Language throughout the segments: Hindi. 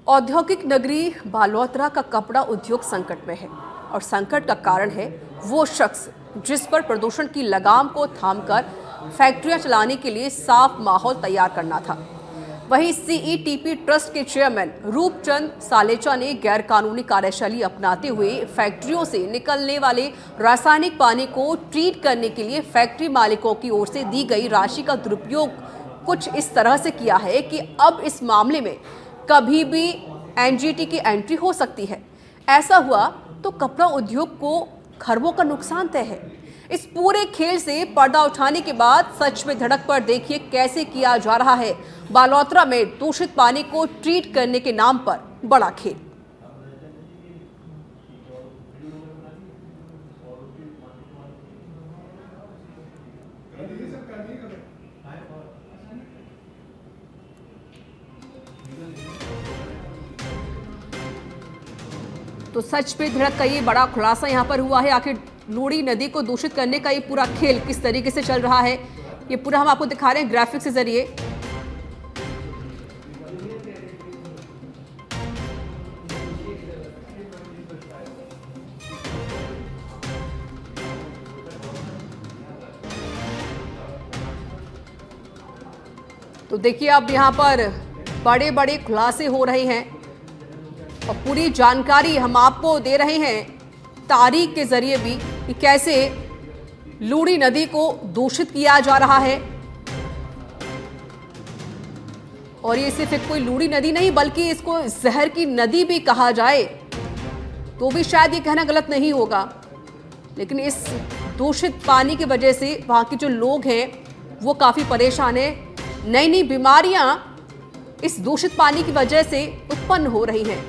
औद्योगिक नगरी बालोतरा का कपड़ा उद्योग संकट में है और संकट का कारण है वो शख्स जिस पर प्रदूषण की लगाम को थामकर फैक्ट्रियां चलाने के लिए साफ माहौल तैयार करना था। वहीं सीईटीपी ट्रस्ट के चेयरमैन रूपचंद सालेचा ने गैरकानूनी कार्यशैली अपनाते हुए फैक्ट्रियों से निकलने वाले रासायनिक पानी को ट्रीट करने के लिए फैक्ट्री मालिकों की ओर से दी गई राशि का दुरुपयोग कुछ इस तरह से किया है कि अब इस मामले में कभी भी एनजीटी की एंट्री हो सकती है। ऐसा हुआ तो कपड़ा उद्योग को खरबों का नुकसान तय है। इस पूरे खेल से पर्दा उठाने के बाद सच में धड़क पर देखिए कैसे किया जा रहा है बालोतरा में दूषित पानी को ट्रीट करने के नाम पर बड़ा खेल। तो सच पे धड़क का ये बड़ा खुलासा यहाँ पर हुआ है। आखिर लूड़ी नदी को दूषित करने का ये पूरा खेल किस तरीके से चल रहा है, ये पूरा हम आपको दिखा रहे हैं ग्राफिक्स के जरिए। तो देखिए अब यहाँ पर बड़े बड़े खुलासे हो रहे हैं और पूरी जानकारी हम आपको दे रहे हैं तारीख के जरिए भी कि कैसे लूड़ी नदी को दूषित किया जा रहा है। और ये सिर्फ कोई लूड़ी नदी नहीं बल्कि इसको जहर की नदी भी कहा जाए तो भी शायद ये कहना गलत नहीं होगा। लेकिन इस दूषित पानी की वजह से वहाँ के जो लोग हैं वो काफ़ी परेशान हैं। नई नई बीमारियां इस दूषित पानी की वजह से उत्पन्न हो रही हैं।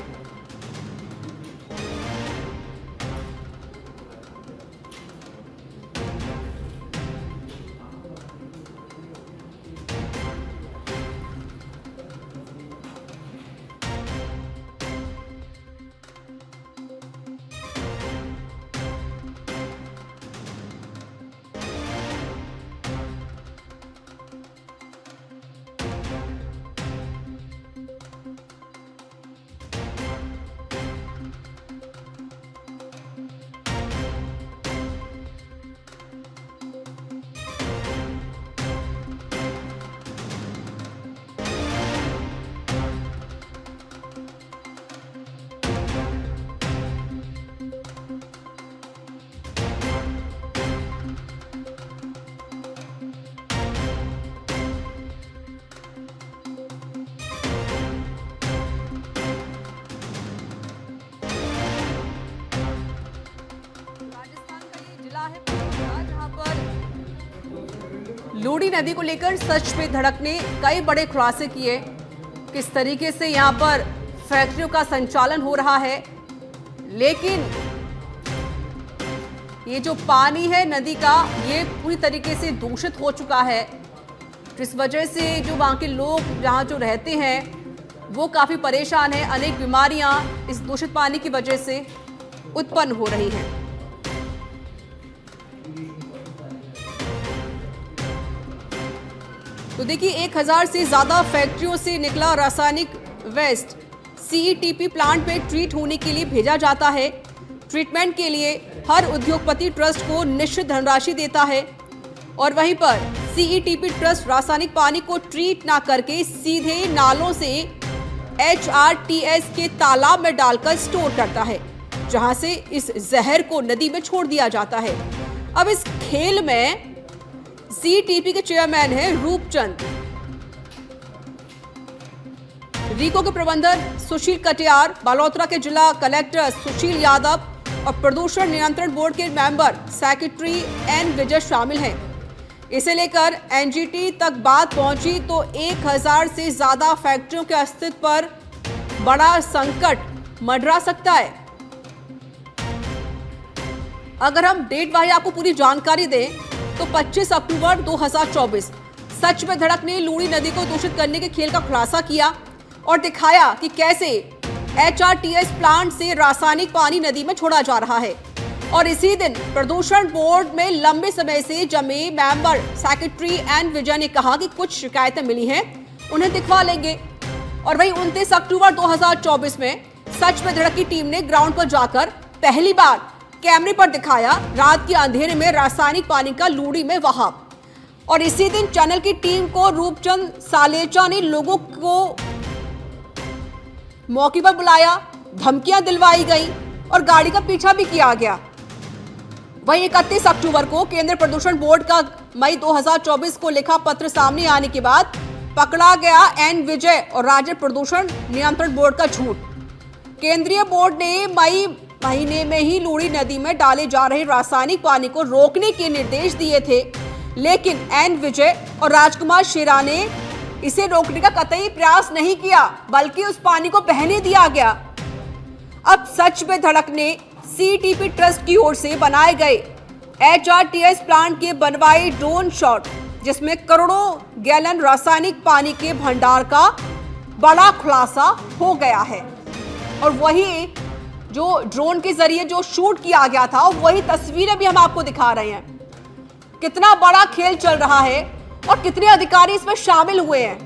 लूड़ी नदी को लेकर सच पे धड़क ने कई बड़े खुलासे किए। किस तरीके से यहाँ पर फैक्ट्रियों का संचालन हो रहा है, लेकिन ये जो पानी है नदी का ये पूरी तरीके से दूषित हो चुका है, जिस वजह से जो वहाँ के लोग जहाँ जो रहते हैं वो काफ़ी परेशान हैं। अनेक बीमारियाँ इस दूषित पानी की वजह से उत्पन्न हो रही हैं। तो देखिए 1000 से ज़्यादा फैक्ट्रियों से निकला रासायनिक वेस्ट सीईटीपी प्लांट में ट्रीट होने के लिए भेजा जाता है। ट्रीटमेंट के लिए हर उद्योगपति ट्रस्ट को निश्चित धनराशि देता है और वहीं पर सीईटीपी ट्रस्ट रासायनिक पानी को ट्रीट ना करके सीधे नालों से एचआरटीएस के तालाब में डालकर स्टोर करता है, जहां से इस जहर को नदी में छोड़ दिया जाता है। अब इस खेल में सीईटीपी के चेयरमैन हैं रूपचंद, रीको के प्रबंधक सुशील कटियार, बालोतरा के जिला कलेक्टर सुशील यादव और प्रदूषण नियंत्रण बोर्ड के मेंबर सेक्रेटरी एन विजय शामिल हैं। इसे लेकर एनजीटी तक बात पहुंची तो 1000 से ज्यादा फैक्ट्रियों के अस्तित्व पर बड़ा संकट मंडरा सकता है। अगर हम डेट वाइज आपको पूरी जानकारी दें तो 25 अक्टूबर 2024 सच में धड़क ने लूड़ी नदी को दूषित करने के खेल का खुलासा किया और दिखाया कि कैसे एचआरटीएस प्लांट से रासायनिक पानी नदी में छोड़ा जा रहा है। और इसी दिन प्रदूषण बोर्ड में लंबे समय से जमे मेंबर सेक्रेटरी एन विजय ने कहा कि कुछ शिकायतें मिली हैं, उन्हें दिखवा लेंगे और वहीं 29 अक्टूबर 2024 में सच में धड़क की टीम ने ग्राउंड पर जाकर पहली बार कैमरे पर दिखाया रात के अंधेरे में रासायनिक पानी का लूड़ी में बहाव। और इसी दिन चैनल की टीम को रूपचंद सालेचा ने लोगों को मौके पर बुलाया, धमकियां दिलवाई गई और गाड़ी का पीछा भी किया गया। वहीं 31 अक्टूबर को केंद्रीय प्रदूषण बोर्ड का मई 2024 को लिखा पत्र सामने आने के बाद पकड़ा गया एन विजय और राज्य प्रदूषण नियंत्रण बोर्ड का झूठ। केंद्रीय बोर्ड ने मई महीने में ही लूड़ी नदी में डाले जा रहे रासायनिक पानी को रोकने के निर्देश दिए थे, लेकिन एन विजय और राजकुमार शेरा ने इसे रोकने का कतई प्रयास नहीं किया, बल्कि उस पानी को बहने दिया गया। अब सच में धड़क ने सीटीपी ट्रस्ट की ओर से बनाए गए एचआरटीएस प्लांट के बनवाए ड्रोन शॉट, जिसमें करोड़ों गैलन रासायनिक पानी के भंडार का बड़ा खुलासा हो गया है। और वही जो ड्रोन के जरिए जो शूट किया गया था, वही तस्वीरें भी हम आपको दिखा रहे हैं। कितना बड़ा खेल चल रहा है और कितने अधिकारी इसमें शामिल हुए हैं,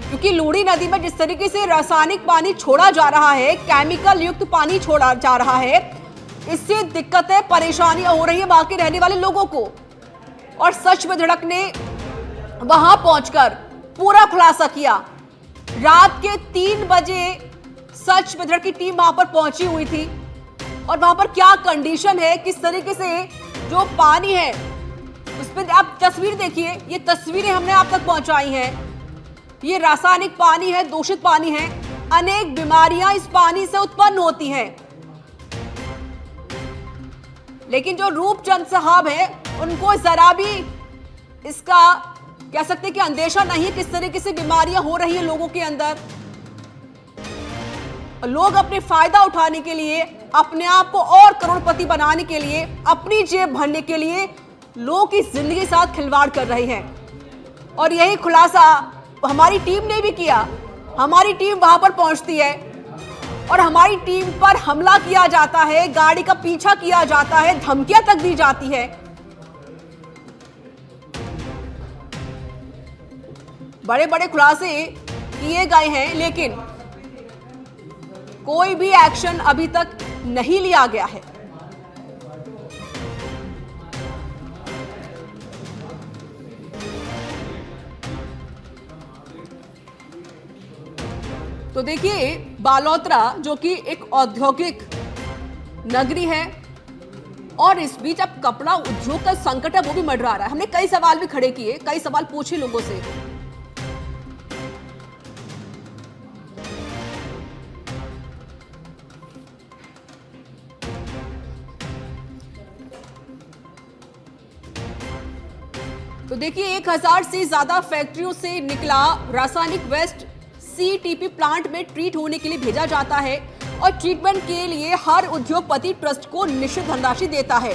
क्योंकि लूड़ी नदी में जिस तरीके से रासायनिक पानी छोड़ा जा रहा है, केमिकल युक्त पानी छोड़ा जा रहा है, इससे दिक्कतें परेशानियां हो रही है वहां के रहने वाले लोगों को। और सच में धड़क ने वहां पहुंचकर पूरा खुलासा किया। रात के 3 बजे सच में धड़क की टीम वहां पर पहुंची हुई थी और वहां पर क्या कंडीशन है, किस तरीके से जो पानी है उसमें आप तस्वीर देखिए। ये तस्वीरें हमने आप तक पहुंचाई हैं। ये रासायनिक पानी है, दूषित पानी है, अनेक बीमारियां इस पानी से उत्पन्न होती हैं। लेकिन जो रूपचंद साहब है, उनको जरा भी इसका कह सकते हैं कि अंदेशा नहीं है किस तरीके से बीमारियां हो रही हैं लोगों के अंदर। लोग अपने फायदा उठाने के लिए, अपने आप को और करोड़पति बनाने के लिए, अपनी जेब भरने के लिए लोगों की जिंदगी के साथ खिलवाड़ कर रहे हैं। और यही खुलासा हमारी टीम ने भी किया। हमारी टीम वहां पर पहुंचती है और हमारी टीम पर हमला किया जाता है, गाड़ी का पीछा किया जाता है, धमकियां तक दी जाती है। बड़े बड़े खुलासे किए गए हैं, लेकिन कोई भी एक्शन अभी तक नहीं लिया गया है। तो देखिए, बालोतरा जो कि एक औद्योगिक नगरी है और इस बीच अब कपड़ा उद्योग का संकट है, वो भी मंडरा रहा है। हमने कई सवाल भी खड़े किए, कई सवाल पूछे लोगों से। तो देखिए, 1000 से ज्यादा फैक्ट्रियों से निकला रासायनिक वेस्ट सीटीपी प्लांट में ट्रीट होने के लिए भेजा जाता है और ट्रीटमेंट के लिए हर उद्योगपति ट्रस्ट को निश्चित धनराशि देता है।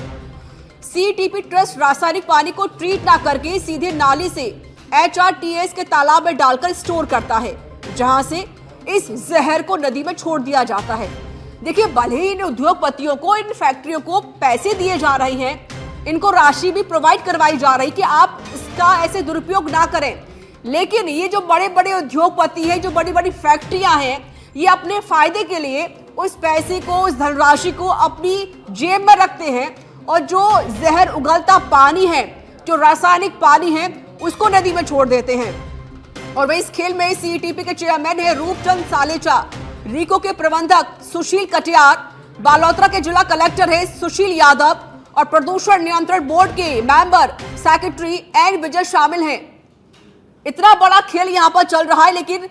सीटीपी ट्रस्ट रासायनिक पानी को ट्रीट ना करके सीधे नाली से एचआरटीएस के तालाब में डालकर स्टोर करता है, जहां से इस जहर को नदी में छोड़ दिया जाता है। देखिए, भले ही इन उद्योगपतियों को, इन फैक्ट्रियों को पैसे दिए जा रहे हैं, इनको राशि भी प्रोवाइड करवाई जा रही कि आप इसका ऐसे दुरुपयोग ना करें, लेकिन ये जो बड़े बड़े उद्योगपति हैं, जो बड़ी बड़ी फैक्ट्रियां हैं, ये अपने फायदे के लिए उस पैसे को, उस धनराशि को अपनी जेब में रखते हैं और जो जहर उगलता पानी है, जो रासायनिक पानी है, उसको नदी में छोड़ देते हैं। और वही इस खेल में सीटीपी के चेयरमैन है रूपचंद सालेचा, रीको के प्रबंधक सुशील कटियार, बालोतरा के जिला कलेक्टर है सुशील यादव और प्रदूषण नियंत्रण बोर्ड के मेंबर सेक्रेटरी एन विजय शामिल हैं। इतना बड़ा खेल यहां पर चल रहा है, लेकिन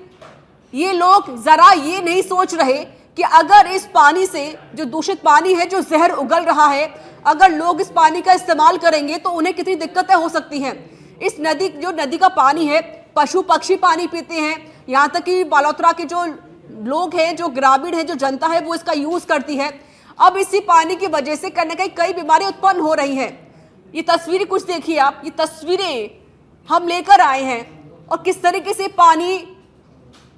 ये लोग जरा ये नहीं सोच रहे कि अगर इस पानी से, जो दूषित पानी है, जो जहर उगल रहा है, अगर लोग इस पानी का इस्तेमाल करेंगे तो उन्हें कितनी दिक्कतें हो सकती हैं। इस नदी, जो नदी का पानी है, पशु पक्षी पानी पीते हैं, यहाँ तक कि बालोतरा के जो लोग हैं, जो ग्रामीण है, जो जनता है, वो इसका यूज करती है। अब इसी पानी की वजह से कहीं ना कहीं कई बीमारियां उत्पन्न हो रही हैं। ये तस्वीरें कुछ देखिए आप, ये तस्वीरें हम लेकर आए हैं और किस तरीके से पानी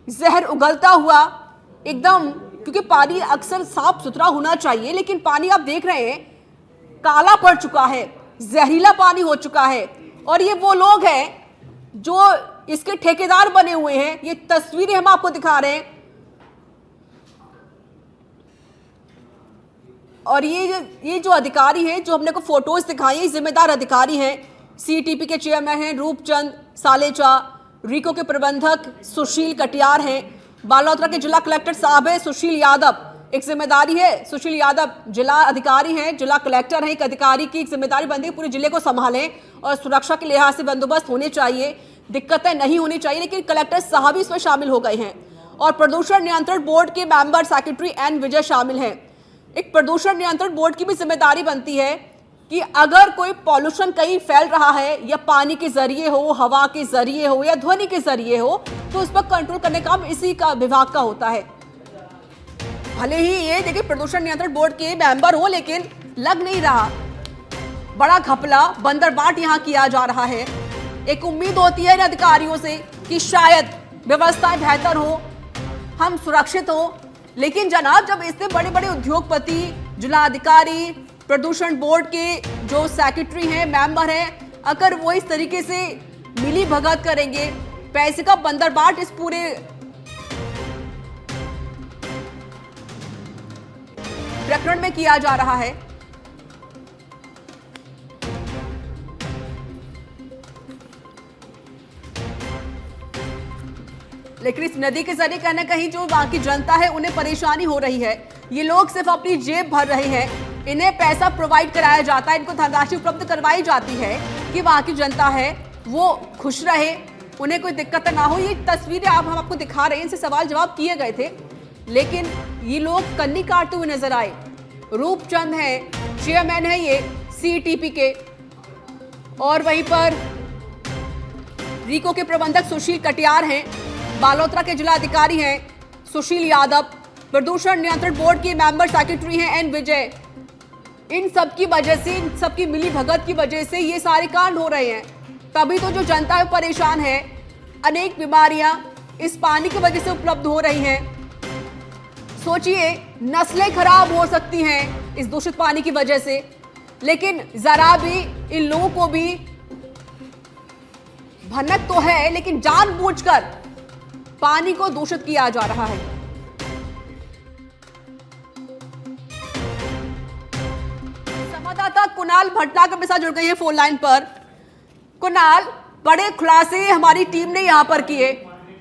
जहर उगलता हुआ एकदम, क्योंकि पानी अक्सर साफ सुथरा होना चाहिए, लेकिन पानी आप देख रहे हैं काला पड़ चुका है, जहरीला पानी हो चुका है। और ये वो लोग हैं जो इसके ठेकेदार बने हुए हैं। ये तस्वीरें हम आपको दिखा रहे हैं। और ये जो अधिकारी हैं, जो हमने को फोटोज दिखाई है, जिम्मेदार अधिकारी हैं। सीटीपी के चेयरमैन हैं रूपचंद सालेचा, रीको के प्रबंधक सुशील कटियार हैं, बालोतरा के जिला कलेक्टर साहब है सुशील यादव, एक जिम्मेदारी है सुशील यादव जिला अधिकारी हैं, जिला कलेक्टर हैं। एक अधिकारी की एक जिम्मेदारी बनती है पूरे जिले को संभालें और सुरक्षा के लिहाज से बंदोबस्त होने चाहिए, दिक्कतें नहीं होनी चाहिए, लेकिन कलेक्टर साहब भी इसमें शामिल हो गए हैं। और प्रदूषण नियंत्रण बोर्ड के मेंबर सेक्रेटरी एन विजय शामिल हैं। एक प्रदूषण नियंत्रण बोर्ड की भी जिम्मेदारी बनती है कि अगर कोई पॉल्यूशन कहीं फैल रहा है, या पानी के जरिए हो, हवा के जरिए हो, या ध्वनि के जरिए हो, तो उस पर कंट्रोल करने का काम इसी का विभाग का होता है। भले ही ये देखिए प्रदूषण नियंत्रण बोर्ड के मेंबर हो, लेकिन लग नहीं रहा। बड़ा घपला बंदरबाट यहां किया जा रहा है। एक उम्मीद होती है इन अधिकारियों से कि शायद व्यवस्थाएं बेहतर हो, हम सुरक्षित हो, लेकिन जनाब जब इससे बड़े बड़े उद्योगपति, जिलाधिकारी, प्रदूषण बोर्ड के जो सेक्रेटरी हैं, मेंबर हैं, अगर वो इस तरीके से मिली भगत करेंगे, पैसे का बंदरबाट इस पूरे प्रकरण में किया जा रहा है। लेकिन इस नदी के जरिए कहीं ना कहीं जो वहां की जनता है उन्हें परेशानी हो रही है। ये लोग सिर्फ अपनी जेब भर रहे हैं, इन्हें पैसा प्रोवाइड कराया जाता है, इनको धनराशि उपलब्ध करवाई जाती है कि वहां की जनता है वो खुश रहे, उन्हें कोई दिक्कत ना हो। ये तस्वीरें हम आपको दिखा रहे हैं, इनसे सवाल जवाब किए गए थे, लेकिन ये लोग कन्नी काटते हुए नजर आए। रूपचंद है, चेयरमैन है ये सीटीपी के, और वहीं पर रीको के प्रबंधक सुशील कटियार हैं, बालोतरा के जिला अधिकारी हैं सुशील यादव, प्रदूषण नियंत्रण बोर्ड के मेंबर सेक्रेटरी हैं एन विजय। इन सब की वजह से, इन सब की मिली भगत की वजह से ये सारे कांड हो रहे हैं। तभी तो जो जनता है परेशान है। अनेक बीमारियां इस पानी की वजह से उपलब्ध हो रही हैं। सोचिए, नस्लें खराब हो सकती हैं इस दूषित पानी की वजह से, लेकिन जरा भी इन लोगों को भी भनक तो है, लेकिन जानबूझकर पानी को दूषित किया जा रहा है। संवाददाता कुणाल भटनागर मेरे साथ जुड़ गए हैं फोन लाइन पर। कुणाल, बड़े खुलासे हमारी टीम ने यहां पर किए,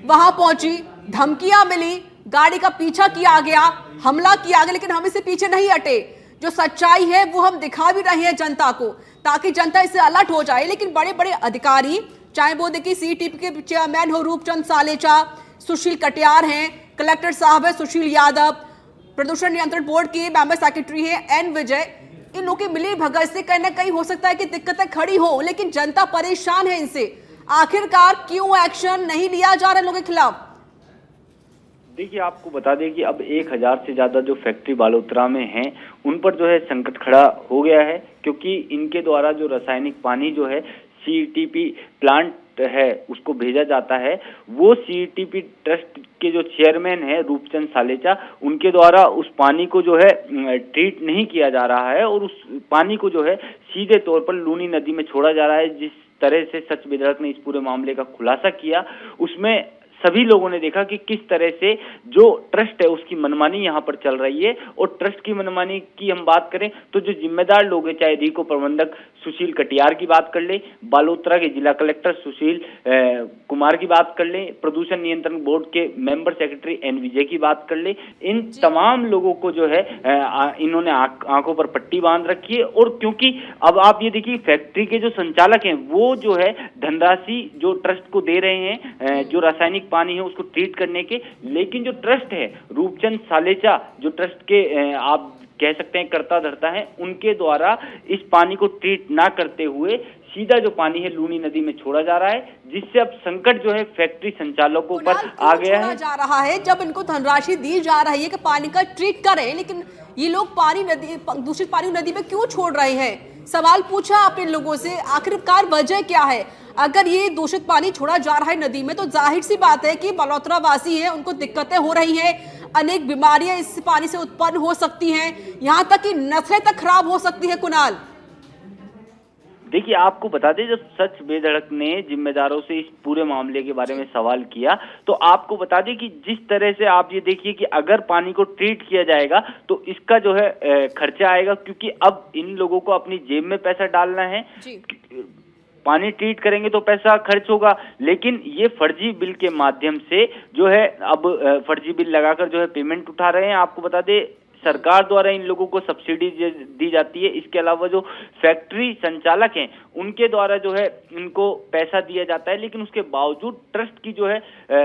वहां पहुंची, धमकियां मिली, गाड़ी का पीछा किया गया, हमला किया गया, लेकिन हम इससे पीछे नहीं हटे। जो सच्चाई है वो हम दिखा भी रहे हैं जनता को, ताकि जनता इससे अलर्ट हो जाए। लेकिन बड़े बड़े अधिकारी, चाहे वो देखिए सीटीपी के चेयरमैन हो रूपचंद सालेचा, सुशील कटियार हैं, कलेक्टर साहब है सुशील यादव, प्रदूषण नियंत्रण बोर्ड के मेंबर सेक्रेटरी है एन विजय, इन लोगों की मिली भगत से कहीं ना कहीं हो सकता है कि दिक्कतें खड़ी हो, लेकिन जनता परेशान है इनसे। आखिरकार क्यों एक्शन नहीं लिया जा रहा है लोगों के खिलाफ? देखिए, आपको बता दें कि अब 1000 से ज्यादा जो फैक्ट्री बालोतरा में हैं, उन पर जो है संकट खड़ा हो गया है, क्योंकि इनके द्वारा जो रासायनिक पानी जो है सीटीपी प्लांट है उसको भेजा जाता है। वो सीटीपी ट्रस्ट के जो चेयरमैन है रूपचंद सालेचा, उनके द्वारा उस पानी को जो है ट्रीट नहीं किया जा रहा है, और उस पानी को जो है सीधे तौर पर लूनी नदी में छोड़ा जा रहा है। जिस तरह से सच विधायक ने इस पूरे मामले का खुलासा किया, उसमें सभी लोगों ने देखा कि किस तरह से जो ट्रस्ट है उसकी मनमानी यहाँ पर चल रही है। और ट्रस्ट की मनमानी की हम बात करें तो जो जिम्मेदार लोग हैं, चाहे रीको प्रबंधक सुशील कटियार की बात कर ले, बालोतरा के जिला कलेक्टर सुशील कुमार की बात कर ले, प्रदूषण नियंत्रण बोर्ड के मेंबर सेक्रेटरी एन विजय की बात कर ले, इन तमाम लोगों को जो है इन्होंने आंखों पर पट्टी बांध रखी है। और क्योंकि अब आप ये देखिए, फैक्ट्री के जो संचालक हैं वो जो है धनराशि जो ट्रस्ट को दे रहे हैं जो रासायनिक पानी है उसको ट्रीट करने के, लेकिन जो ट्रस्ट है रूपचंद सालेचा, जो ट्रस्ट के आप कह सकते हैं कर्ता धर्ता है, उनके द्वारा इस पानी को ट्रीट ना करते हुए सीधा जो पानी है लूनी नदी में छोड़ा जा रहा है, जिससे अब संकट जो है फैक्ट्री संचालकों पर आ गया है। जा रहा है जब इनको धनराशि दी जा रही है कि पानी का ट्रीट करें, लेकिन ये लोग पानी नदी, दूषित पानी नदी में क्यों छोड़ रहे हैं? सवाल पूछा आपने लोगों से, आखिरकार वजह क्या है? अगर ये दूषित पानी छोड़ा जा रहा है नदी में, तो जाहिर सी बात है कि बालोतरा वासी हैं, उनको दिक्कतें हो रही हैं, अनेक बीमारियां इस पानी से उत्पन्न हो सकती हैं, यहाँ तक कि नस्लें तक खराब हो सकती है। कुणाल, देखिए आपको बता दें, जब सच बेधड़क ने जिम्मेदारों से इस पूरे मामले के बारे में सवाल किया तो आपको बता दें कि जिस तरह से आप ये देखिए कि अगर पानी को ट्रीट किया जाएगा तो इसका जो है खर्चा आएगा, क्योंकि अब इन लोगों को अपनी जेब में पैसा डालना है। पानी ट्रीट करेंगे तो पैसा खर्च होगा, लेकिन ये फर्जी बिल के माध्यम से जो है अब फर्जी बिल लगाकर जो है पेमेंट उठा रहे हैं। आपको बता दें सरकार द्वारा इन लोगों को सब्सिडी दी जाती है, इसके अलावा जो फैक्ट्री संचालक हैं उनके द्वारा जो है इनको पैसा दिया जाता है, लेकिन उसके बावजूद ट्रस्ट की जो है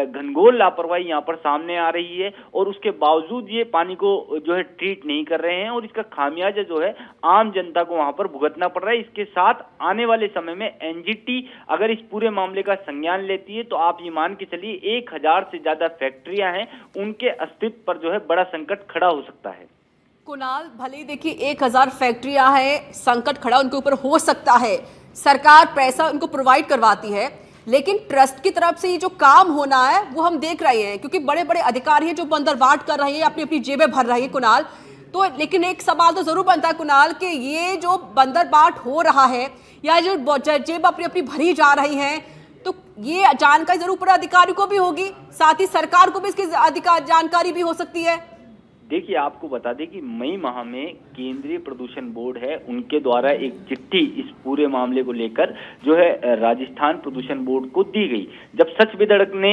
घनघोर लापरवाही यहाँ पर सामने आ रही है और उसके बावजूद ये पानी को जो है ट्रीट नहीं कर रहे हैं और इसका खामियाजा जो है आम जनता को वहां पर भुगतना पड़ रहा है। इसके साथ आने वाले समय में एनजीटी अगर इस पूरे मामले का संज्ञान लेती है तो आप ये मान के चलिए 1000 से ज्यादा फैक्ट्रियां हैं, उनके अस्तित्व पर जो है बड़ा संकट खड़ा हो सकता है। कुणाल, भले ही देखिए 1000 फैक्ट्रियां हैं, संकट खड़ा उनके ऊपर हो सकता है, सरकार पैसा उनको प्रोवाइड करवाती है, लेकिन ट्रस्ट की तरफ से ये जो काम होना है वो हम देख रहे हैं, क्योंकि बड़े बड़े अधिकारी हैं जो बंदरबाट कर रहे हैं, अपनी अपनी जेबें भर रहे हैं कुणाल। तो लेकिन एक सवाल तो जरूर बनता है कुणाल कि ये जो बंदरबाट हो रहा है या जो जेब अपनी अपनी भरी जा रही है, तो ये जानकारी जरूर पूरे अधिकारी को भी होगी, साथ ही सरकार को भी इसकी जानकारी भी हो सकती है। देखिए आपको बता दें कि मई माह में केंद्रीय प्रदूषण बोर्ड है उनके द्वारा एक चिट्ठी इस पूरे मामले को लेकर जो है राजस्थान प्रदूषण बोर्ड को दी गई। जब सच बेधड़क ने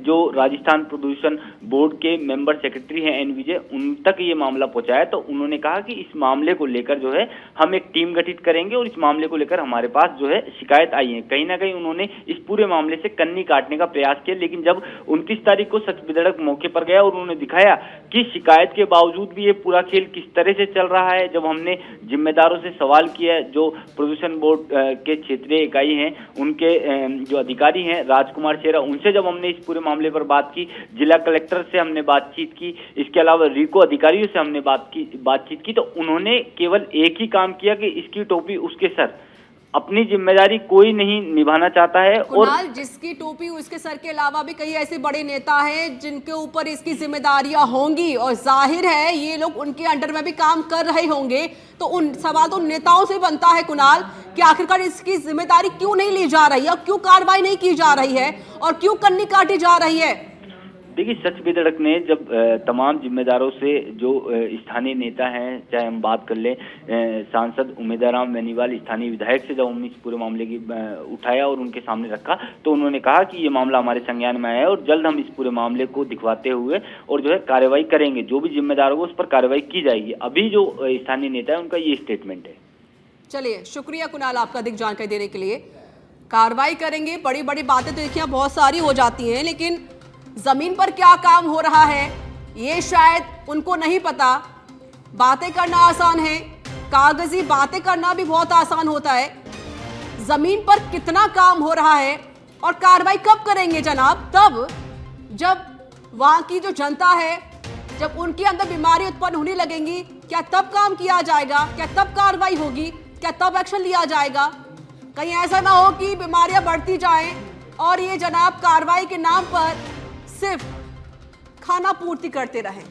जो राजस्थान प्रदूषण बोर्ड के मेंबर सेक्रेटरी हैं एन विजय, उन तक ये मामला पहुंचाया तो उन्होंने कहा कि इस मामले को लेकर जो है हम एक टीम गठित करेंगे और इस मामले को लेकर हमारे पास जो है शिकायत आई है। कहीं ना कहीं उन्होंने इस पूरे मामले से कन्नी काटने का प्रयास किया, लेकिन जब 29 तारीख को सच बेधड़क मौके पर गया और उन्होंने दिखाया कि शिकायत के बावजूद भी ये पूरा खेल किस तरह से चल रहा है, जब हमने जिम्मेदारों से सवाल किया, जो प्रदूषण बोर्ड के क्षेत्रीय इकाई हैं उनके जो अधिकारी हैं राजकुमार शेरा, उनसे जब हमने इस पूरे मामले पर बात की, जिला कलेक्टर से हमने बातचीत की, इसके अलावा रिको अधिकारियों से हमने बातचीत की, तो उन्होंने केवल एक ही काम किया कि इसकी टोपी उसके सर, अपनी जिम्मेदारी कोई नहीं निभाना चाहता है। और जिसकी टोपी उसके सर के अलावा भी कई ऐसे बड़े नेता हैं जिनके ऊपर इसकी जिम्मेदारियां होंगी और जाहिर है ये लोग उनके अंडर में भी काम कर रहे होंगे, तो उन सवाल तो नेताओं से बनता है कुणाल कि आखिरकार इसकी जिम्मेदारी क्यों नहीं ली जा रही है, क्यों कार्रवाई नहीं की जा रही है और क्यों कन्नी काटी जा रही है। देखिए सच बेधड़क ने जब तमाम जिम्मेदारों से, जो स्थानीय नेता हैं, चाहे हम बात कर लें सांसद उमेदाराम बेनीवाल, स्थानीय विधायक से जब हमने इस पूरे मामले की उठाया और उनके सामने रखा तो उन्होंने कहा कि ये मामला हमारे संज्ञान में आया है और जल्द हम इस पूरे मामले को दिखवाते हुए और जो है कार्रवाई करेंगे, जो भी जिम्मेदार होगा उस पर कार्रवाई की जाएगी। अभी जो स्थानीय नेता है उनका ये स्टेटमेंट है। चलिए, शुक्रिया कुणाल आपका अधिक जानकारी देने के लिए। कार्रवाई करेंगे, बड़ी बड़ी बातें तो देखिए बहुत सारी हो जाती हैं, लेकिन जमीन पर क्या काम हो रहा है ये शायद उनको नहीं पता। बातें करना आसान है, कागजी बातें करना भी बहुत आसान होता है, जमीन पर कितना काम हो रहा है और कार्रवाई कब करेंगे जनाब? तब जब वहां की जो जनता है, जब उनके अंदर बीमारी उत्पन्न होने लगेंगी, क्या तब काम किया जाएगा? क्या तब कार्रवाई होगी? क्या तब एक्शन लिया जाएगा? कहीं ऐसा ना हो कि बीमारियां बढ़ती जाएं और ये जनाब कार्रवाई के नाम पर सिर्फ खाना पूर्ति करते रहें।